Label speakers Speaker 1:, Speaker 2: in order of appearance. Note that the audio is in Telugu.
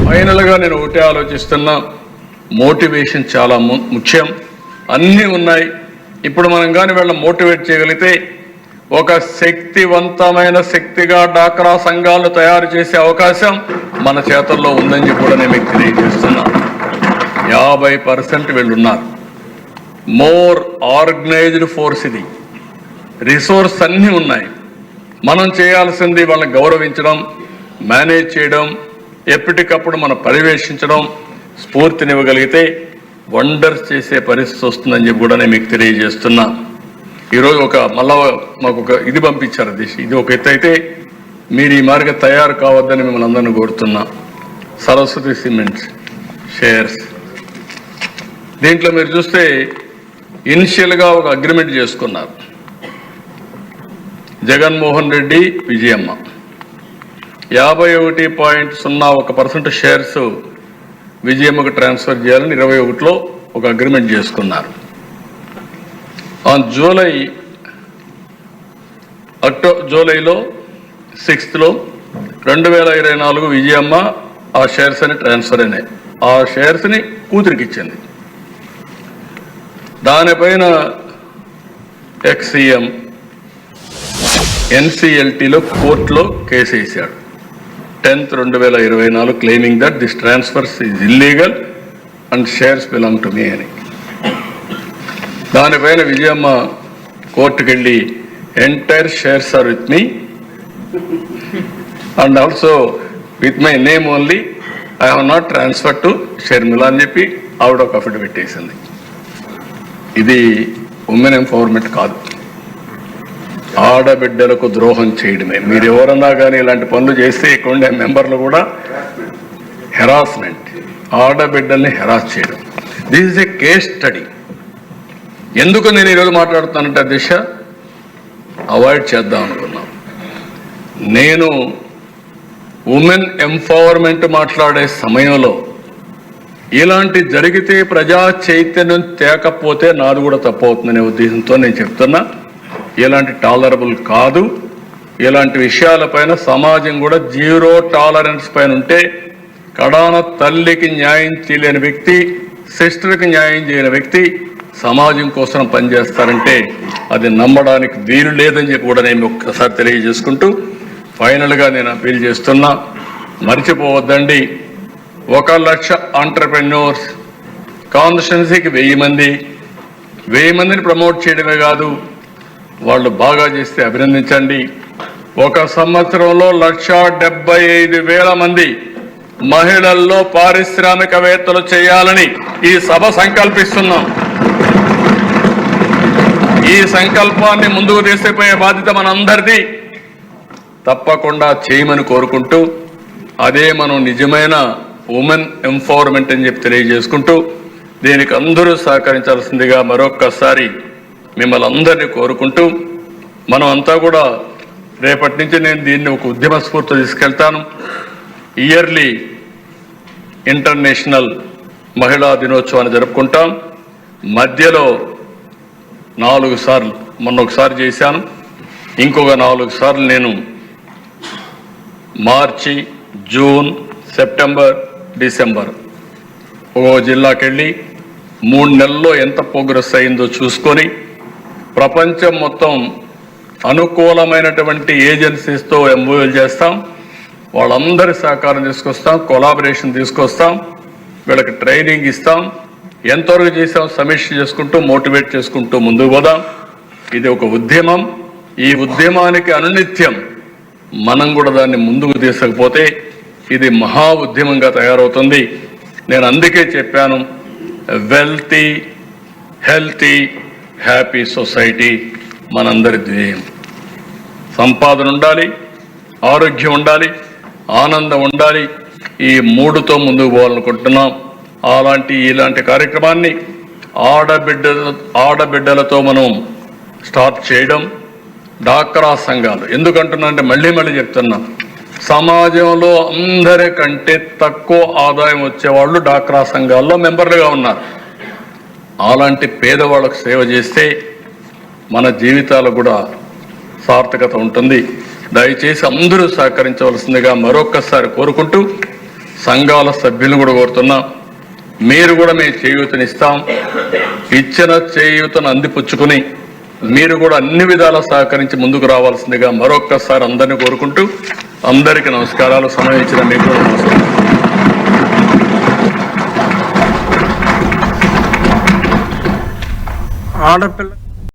Speaker 1: ఫైనల్గా నేను ఒకటే ఆలోచిస్తున్నా, మోటివేషన్ చాలా ముఖ్యం. అన్నీ ఉన్నాయి. ఇప్పుడు మనం కానీ వీళ్ళని మోటివేట్ చేయగలిగితే ఒక శక్తివంతమైన శక్తిగా డాక్రా సంఘాలు తయారు చేసే అవకాశం మన చేతుల్లో ఉందని చెప్పి కూడా నేను మీకు తెలియజేస్తున్నా. 50% వీళ్ళున్నారు. More organised force. ఇది రిసోర్స్ అన్నీ ఉన్నాయి. మనం చేయాల్సింది వాళ్ళని గౌరవించడం, మేనేజ్ చేయడం, ఎప్పటికప్పుడు మనం పర్యవేక్షించడం, స్ఫూర్తినివ్వగలిగితే వండర్స్ చేసే పరిస్థితి వస్తుందని చెప్పి కూడా నేను మీకు తెలియజేస్తున్నా. ఈరోజు మళ్ళా మాకు ఇది పంపించారు. ఇది ఒక ఎత్తు అయితే మీరు ఈ మార్గం తయారు కావద్దని మిమ్మల్ని అందరినీ కోరుతున్నా. సరస్వతి సిమెంట్స్ షేర్స్, దీంట్లో మీరు చూస్తే ఇనిషియల్గా ఒక అగ్రిమెంట్ చేసుకున్నారు. జగన్మోహన్ రెడ్డి, విజయమ్మ 51.01% షేర్స్ విజయమ్మకు ట్రాన్స్ఫర్ చేయాలని 21లో ఒక అగ్రిమెంట్ చేసుకున్నారు. జూలైలో 6th 2024 విజయమ్మ ఆ షేర్స్ అని ట్రాన్స్ఫర్ అయినాయి. ఆ షేర్స్ని కూతురికి ఇచ్చింది. దానిపైన ఎక్స్సీఎం NCLTలో కోర్టులో కేసు వేశాడు 10th 2024 claiming that this transfers is illegal and shares belong to me అని. దానిపైన విజయమ్మ కోర్టుకు వెళ్ళి entire shares are with me and also with my name only, I have not transfer to Sharmila అని చెప్పి ఆవిడ ఒక అఫిడవిట్ వేసింది. ఇది ఉమెన్ ఎంపవర్మెంట్ కాదు, ఆడబిడ్డలకు ద్రోహం చేయడమే. మీరు ఎవరన్నా కానీ ఇలాంటి పనులు చేస్తే ఇక్కడ ఉండే మెంబర్లు కూడా హెరాస్మెంట్, ఆడబిడ్డల్ని హెరాస్ చేయడం. This is a case study. ఎందుకు నేను ఈరోజు మాట్లాడుతానంటే దిశ అవాయిడ్ చేద్దాం అనుకున్నాను. నేను ఉమెన్ ఎంపవర్మెంట్ మాట్లాడే సమయంలో ఇలాంటి జరిగితే ప్రజా చైతన్యం తేకపోతే నాది కూడా తప్పు అవుతుందనే ఉద్దేశంతో నేను చెప్తున్నా. ఇలాంటి టాలరబుల్ కాదు. ఇలాంటి విషయాలపైన సమాజం కూడా జీరో టాలరెన్స్ పైన ఉంటే, కడాన తల్లికి న్యాయం చేయలేని వ్యక్తి, సిస్టర్కి న్యాయం చేయని వ్యక్తి సమాజం కోసం పనిచేస్తారంటే అది నమ్మడానికి వీలు లేదని చెప్పి కూడా నేను ఒక్కసారి తెలియజేసుకుంటూ ఫైనల్గా నేను అపీల్ చేస్తున్నా. మర్చిపోవద్దండి, 1 లక్ష ఆంటర్ప్రెన్యూర్స్, కాన్స్టిట్యున్సీకి 1000 మందిని ప్రమోట్ చేయడమే కాదు, వాళ్ళు బాగా చేస్తే అభినందించండి. 1 సంవత్సరంలో 1,75,000 మంది మహిళల్లో పారిశ్రామికవేత్తలు చేయాలని ఈ సభ సంకల్పిస్తున్నాం. ఈ సంకల్పాన్ని ముందుకు తీసుకుపోయే బాధ్యత మనందరిది. తప్పకుండా చేయమని కోరుకుంటూ, అదే మనం నిజమైన ఉమెన్ ఎంపవర్మెంట్ అని చెప్పి తెలియజేసుకుంటూ, దీనికి అందరూ సహకరించాల్సిందిగా మరొక్కసారి మిమ్మల్ని అందరినీ కోరుకుంటూ, మనం అంతా కూడా రేపటి నుంచి నేను దీన్ని ఒక ఉద్యమ స్ఫూర్తితో తీసుకెళ్తాను. ఇయర్లీ ఇంటర్నేషనల్ మహిళా దినోత్సవాన్ని జరుపుకుంటాం. మధ్యలో 4 సార్లు, మొన్న ఒకసారి చేశాను, ఇంకొక 4 సార్లు నేను మార్చి, జూన్, సెప్టెంబర్, డిసెంబర్ ఓ జిల్లాకి వెళ్ళి 3 నెలల్లో ఎంత ప్రోగ్రెస్ అయిందో చూసుకొని, ప్రపంచం మొత్తం అనుకూలమైనటువంటి ఏజెన్సీస్తో ఎంఓయూలు చేస్తాం. వాళ్ళందరి సహకారం తీసుకొస్తాం, కొలాబరేషన్ తీసుకొస్తాం, వీళ్ళకి ట్రైనింగ్ ఇస్తాం. ఎంతవరకు చేసాం సమీక్ష చేసుకుంటూ, మోటివేట్ చేసుకుంటూ ముందుకు పోదాం. ఇది ఒక ఉద్యమం. ఈ ఉద్యమానికి అనునిత్యం మనం కూడా దాన్ని ముందుకు తీసుకపోతే ఇది మహా ఉద్యమంగా తయారవుతుంది. నేను అందుకే చెప్పాను, వెల్తీ, హెల్తీ, హ్యాపీ సొసైటీ మనందరి ధ్యేయం. సంపాదన ఉండాలి, ఆరోగ్యం ఉండాలి, ఆనందం ఉండాలి. ఈ 3తో ముందుకు పోవాలనుకుంటున్నాం. ఇలాంటి కార్యక్రమాన్ని ఆడబిడ్డలతో మనం స్టార్ట్ చేయడం. డాక్రా సంఘాలు ఎందుకంటున్నానంటే మళ్ళీ చెప్తున్నా, సమాజంలో అందరికంటే తక్కువ ఆదాయం వచ్చేవాళ్ళు డాక్రా సంఘాల్లో మెంబర్లుగా ఉన్నారు. అలాంటి పేదవాళ్ళకు సేవ చేస్తే మన జీవితాలకు కూడా సార్థకత ఉంటుంది. దయచేసి అందరూ సహకరించవలసిందిగా మరొక్కసారి కోరుకుంటూ సంఘాల సభ్యులను కూడా కోరుతున్నా, మీరు కూడా మేము చేయూతనిస్తాం. ఇచ్చిన చేయూతను అందిపుచ్చుకుని మీరు కూడా అన్ని విధాలా సహకరించి ముందుకు రావాల్సిందిగా మరొక్కసారి అందరినీ కోరుకుంటూ అందరికీ నమస్కారాలు. సమయం ఇచ్చిన మీకు కూడా నమస్కారం.
Speaker 2: ఆడపిల్ల